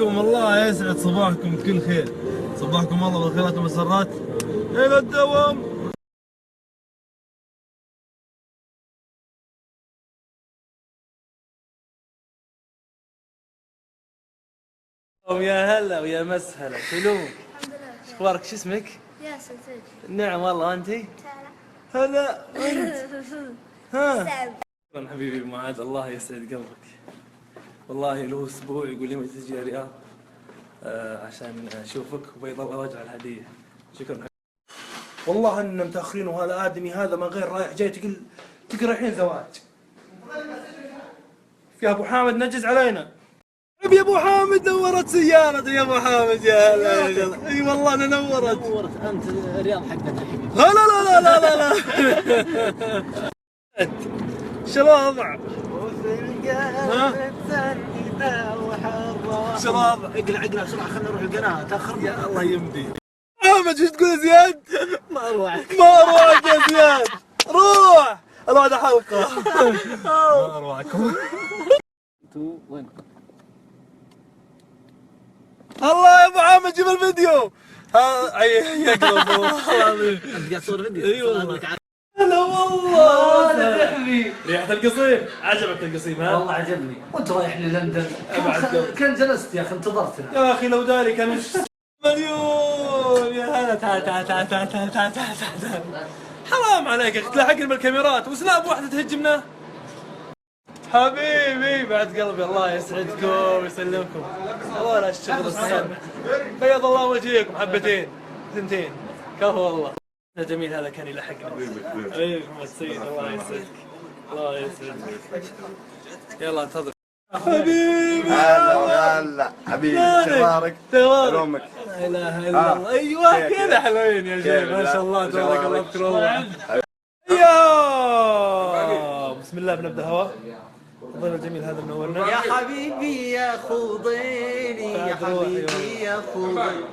صباحكم الله يسعد صباحكم بكل خير. صباحكم الله بالخيرات والمسرات الى الدوام. ويا هلا ويا مسهلا شلو؟ الحمد لله. اخبارك؟ شو اسمك؟ ياسر زين. نعم والله. انتي؟ هلا وانت؟ ها؟ شكرا حبيبي معاذ، الله يسعد قلبك. والله له اسبوع يقول لي ما تجي يا رياض عشان اشوفك وبيض وجه الهديه. شكرا. والله ان متاخرين وهذا ادمي هذا من غير رايح جاي تقول رايحين زواج. يا ابو حامد نجز علينا. يا ابو حامد نورت سيارتي يا ابو حامد. يا هلا يا جل. اي والله انا نورت انت الرياض حقك يا حبيبي. لا لا لا لا لا لا. شو الوضع؟ شو الوضع؟ اقلع بسرعه خلينا نروح القناه تاخر. يا الله يمدي. حامد شو تقول يا زياد؟ ما اروحك ما اروحك يا زياد. روح بعد حلقه. ما اروحكم. انتوا وين؟ الله يا ابو حامد جيب الفيديو. ها يقلب والله العظيم. انت قاعد تصور فيديو؟ اي والله. هلا والله. ريحة القصيم. عجبك القصيم ها؟ والله عجبني. وانت رايح للندن أبعد كان جلست يا اخي انتظرتنا. يا اخي لو داري كان وش مليون. يا هلا تعال تعال تعال تعال تعال تعال تعال. حرام عليك يا اخي تلاحقني بالكاميرات وسناب واحدة تهجمنا. حبيبي بعد قلبي الله يسعدكم ويسلمكم. والله لا الشغل السهل. بيض الله وجهكم حبتين ثنتين كفو والله. جميل هذا كان يلحقني. حبيبي محمد سيد الله يسعدك. الله يسعدك. يلا انتظر حبيبي. هلا حبيبي شبارك امك. لا اله الا الله. ايوه كذا حلوين يا شيخ ما شاء الله تبارك الله اذكر الله. يا بسم الله بنبدا هواء. الضيف الجميل هذا منورنا يا حبيبي يا خضيني يا حبيبي يا خضيني.